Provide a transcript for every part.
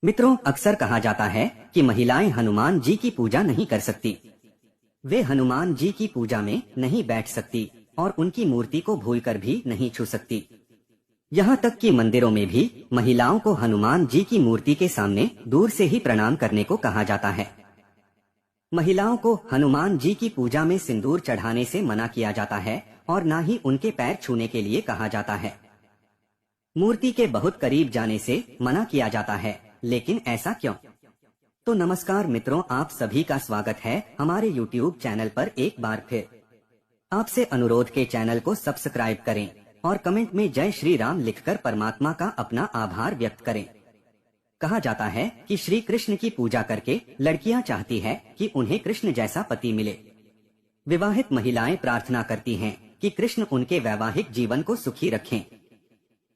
मित्रों, अक्सर कहा जाता है कि महिलाएं हनुमान जी की पूजा नहीं कर सकती। वे हनुमान जी की पूजा में नहीं बैठ सकती और उनकी मूर्ति को भूलकर भी नहीं छू सकती। यहाँ तक कि मंदिरों में भी महिलाओं को हनुमान जी की मूर्ति के सामने दूर से ही प्रणाम करने को कहा जाता है। महिलाओं को हनुमान जी की पूजा में सिंदूर चढ़ाने से मना किया जाता है और न ही उनके पैर छूने के लिए कहा जाता है। मूर्ति के बहुत करीब जाने से मना किया जाता है, लेकिन ऐसा क्यों? तो नमस्कार मित्रों, आप सभी का स्वागत है हमारे YouTube चैनल पर एक बार फिर। आपसे अनुरोध के चैनल को सब्सक्राइब करें और कमेंट में जय श्री राम लिखकर परमात्मा का अपना आभार व्यक्त करें। कहा जाता है कि श्री कृष्ण की पूजा करके लड़कियां चाहती है कि उन्हें कृष्ण जैसा पति मिले। विवाहित महिलाएं प्रार्थना करती हैं कि कृष्ण उनके वैवाहिक जीवन को सुखी रखें।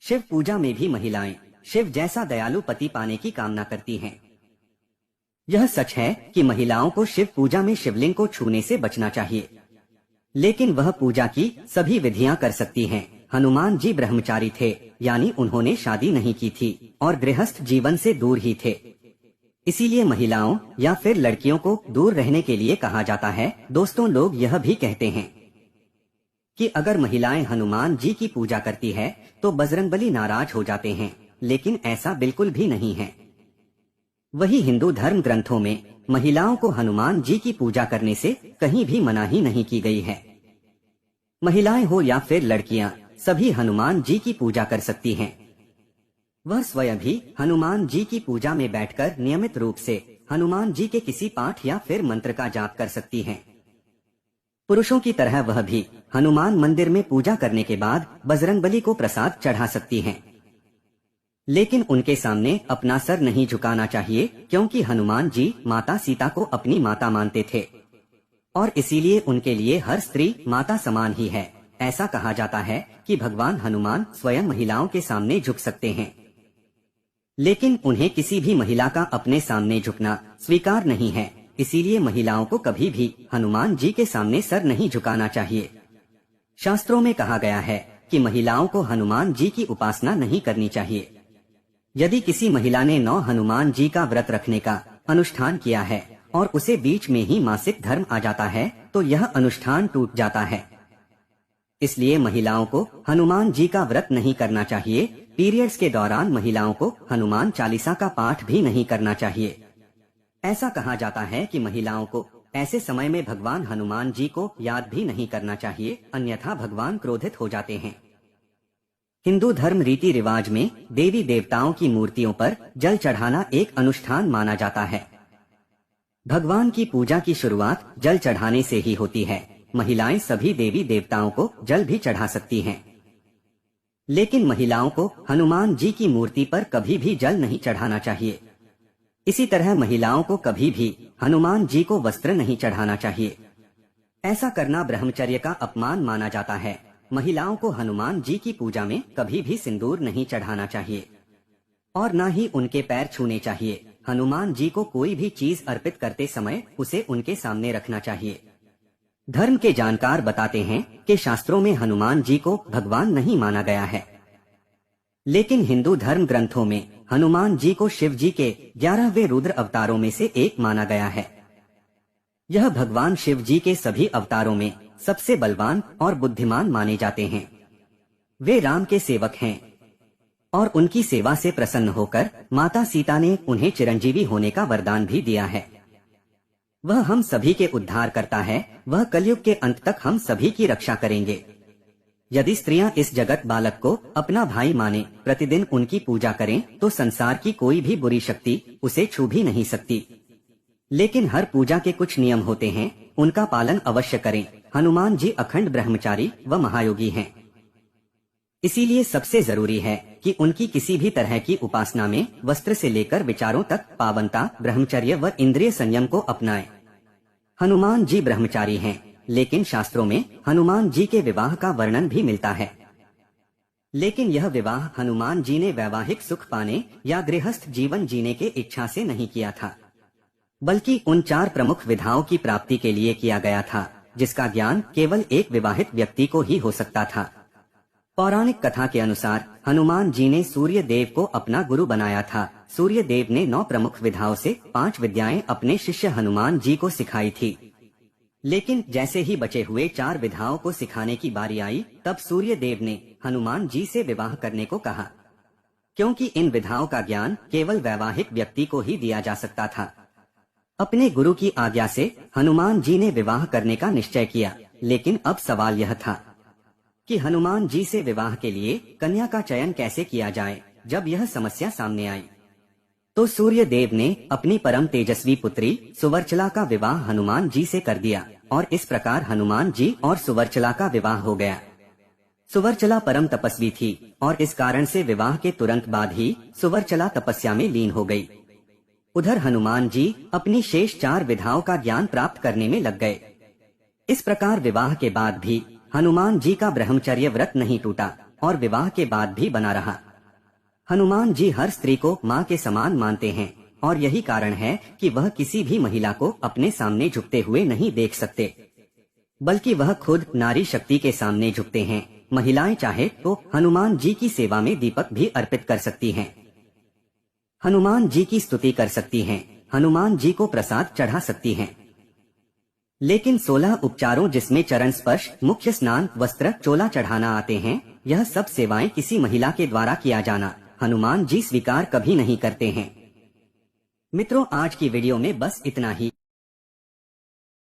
शिव पूजा में भी महिलाएं शिव जैसा दयालु पति पाने की कामना करती हैं। यह सच है कि महिलाओं को शिव पूजा में शिवलिंग को छूने से बचना चाहिए, लेकिन वह पूजा की सभी विधियां कर सकती हैं। हनुमान जी ब्रह्मचारी थे, यानी उन्होंने शादी नहीं की थी और गृहस्थ जीवन से दूर ही थे। इसीलिए महिलाओं या फिर लड़कियों को दूर रहने के लिए कहा जाता है। दोस्तों, लोग यह भी कहते हैं कि अगर महिलाएं हनुमान जी की पूजा करती है तो बजरंगबली नाराज हो जाते हैं, लेकिन ऐसा बिल्कुल भी नहीं है। वही हिंदू धर्म ग्रंथों में महिलाओं को हनुमान जी की पूजा करने से कहीं भी मनाही नहीं की गई है। महिलाएं हो या फिर लड़कियां, सभी हनुमान जी की पूजा कर सकती हैं। वह स्वयं भी हनुमान जी की पूजा में बैठकर नियमित रूप से हनुमान जी के किसी पाठ या फिर मंत्र का जाप कर सकती हैं। पुरुषों की तरह वह भी हनुमान मंदिर में पूजा करने के बाद बजरंगबली को प्रसाद चढ़ा सकती हैं, लेकिन उनके सामने अपना सर नहीं झुकाना चाहिए, क्योंकि हनुमान जी माता सीता को अपनी माता मानते थे और इसीलिए उनके लिए हर स्त्री माता समान ही है। ऐसा कहा जाता है कि भगवान हनुमान स्वयं महिलाओं के सामने झुक सकते हैं, लेकिन उन्हें किसी भी महिला का अपने सामने झुकना स्वीकार नहीं है। इसीलिए महिलाओं को कभी भी हनुमान जी के सामने सर नहीं झुकाना चाहिए। शास्त्रों में कहा गया है कि महिलाओं को हनुमान जी की उपासना नहीं करनी चाहिए। यदि किसी महिला ने 9 हनुमान जी का व्रत रखने का अनुष्ठान किया है और उसे बीच में ही मासिक धर्म आ जाता है तो यह अनुष्ठान टूट जाता है। इसलिए महिलाओं को हनुमान जी का व्रत नहीं करना चाहिए। पीरियड्स के दौरान महिलाओं को हनुमान चालीसा का पाठ भी नहीं करना चाहिए। ऐसा कहा जाता है कि महिलाओं को ऐसे समय में भगवान हनुमान जी को याद भी नहीं करना चाहिए, अन्यथा भगवान क्रोधित हो जाते हैं। हिंदू धर्म रीति रिवाज में देवी देवताओं की मूर्तियों पर जल चढ़ाना एक अनुष्ठान माना जाता है। भगवान की पूजा की शुरुआत जल चढ़ाने से ही होती है। महिलाएं सभी देवी देवताओं को जल भी चढ़ा सकती हैं, लेकिन महिलाओं को हनुमान जी की मूर्ति पर कभी भी जल नहीं चढ़ाना चाहिए। इसी तरह महिलाओं को कभी भी हनुमान जी को वस्त्र नहीं चढ़ाना चाहिए। ऐसा करना ब्रह्मचर्य का अपमान माना जाता है। महिलाओं को हनुमान जी की पूजा में कभी भी सिंदूर नहीं चढ़ाना चाहिए और न ही उनके पैर छूने चाहिए। हनुमान जी को कोई भी चीज अर्पित करते समय उसे उनके सामने रखना चाहिए। धर्म के जानकार बताते हैं कि शास्त्रों में हनुमान जी को भगवान नहीं माना गया है, लेकिन हिंदू धर्म ग्रंथों में हनुमान जी को शिव जी के 11वें रुद्र अवतारों में से एक माना गया है। यह भगवान शिव जी के सभी अवतारों में सबसे बलवान और बुद्धिमान माने जाते हैं। वे राम के सेवक हैं और उनकी सेवा से प्रसन्न होकर माता सीता ने उन्हें चिरंजीवी होने का वरदान भी दिया है। वह हम सभी के उद्धार करता है। वह कलयुग के अंत तक हम सभी की रक्षा करेंगे। यदि स्त्रियां इस जगत बालक को अपना भाई माने, प्रतिदिन उनकी पूजा करें, तो संसार की कोई भी बुरी शक्ति उसे छू भी नहीं सकती। लेकिन हर पूजा के कुछ नियम होते हैं, उनका पालन अवश्य करें। हनुमान जी अखंड ब्रह्मचारी व महायोगी हैं। इसीलिए सबसे जरूरी है कि उनकी किसी भी तरह की उपासना में वस्त्र से लेकर विचारों तक पावनता, ब्रह्मचर्य व इंद्रिय संयम को अपनाएं। हनुमान जी ब्रह्मचारी हैं, लेकिन शास्त्रों में हनुमान जी के विवाह का वर्णन भी मिलता है। लेकिन यह विवाह हनुमान जी ने वैवाहिक सुख पाने या गृहस्थ जीवन जीने के इच्छा से नहीं किया था, बल्कि उन 4 प्रमुख विधाओं की प्राप्ति के लिए किया गया था, जिसका ज्ञान केवल एक विवाहित व्यक्ति को ही हो सकता था। पौराणिक कथा के अनुसार हनुमान जी ने सूर्य देव को अपना गुरु बनाया था। सूर्य देव ने 9 प्रमुख विधाओं से 5 विद्याएं अपने शिष्य हनुमान जी को सिखाई थी। लेकिन जैसे ही बचे हुए 4 विधाओं को सिखाने की बारी आई, तब सूर्य देव ने हनुमान जी से विवाह करने को कहा, क्योंकि इन विधाओं का ज्ञान केवल वैवाहिक व्यक्ति को ही दिया जा सकता था। अपने गुरु की आज्ञा से हनुमान जी ने विवाह करने का निश्चय किया, लेकिन अब सवाल यह था कि हनुमान जी से विवाह के लिए कन्या का चयन कैसे किया जाए। जब यह समस्या सामने आई, तो सूर्य देव ने अपनी परम तेजस्वी पुत्री सुवर्चला का विवाह हनुमान जी से कर दिया और इस प्रकार हनुमान जी और सुवर्चला का विवाह हो गया। सुवर्चला परम तपस्वी थी और इस कारण से विवाह के तुरंत बाद ही सुवर्चला तपस्या में लीन हो गई। उधर हनुमान जी अपनी शेष 4 विधाओं का ज्ञान प्राप्त करने में लग गए। इस प्रकार विवाह के बाद भी हनुमान जी का ब्रह्मचर्य व्रत नहीं टूटा और विवाह के बाद भी बना रहा। हनुमान जी हर स्त्री को माँ के समान मानते हैं और यही कारण है कि वह किसी भी महिला को अपने सामने झुकते हुए नहीं देख सकते, बल्कि वह खुद नारी शक्ति के सामने झुकते हैं। महिलाएं चाहे तो हनुमान जी की सेवा में दीपक भी अर्पित कर सकती हैं, हनुमान जी की स्तुति कर सकती हैं, हनुमान जी को प्रसाद चढ़ा सकती हैं। लेकिन 16 उपचारों जिसमें चरण स्पर्श, मुख्य स्नान, वस्त्र, चोला चढ़ाना आते हैं, यह सब सेवाएं किसी महिला के द्वारा किया जाना हनुमान जी स्वीकार कभी नहीं करते हैं। मित्रों, आज की वीडियो में बस इतना ही।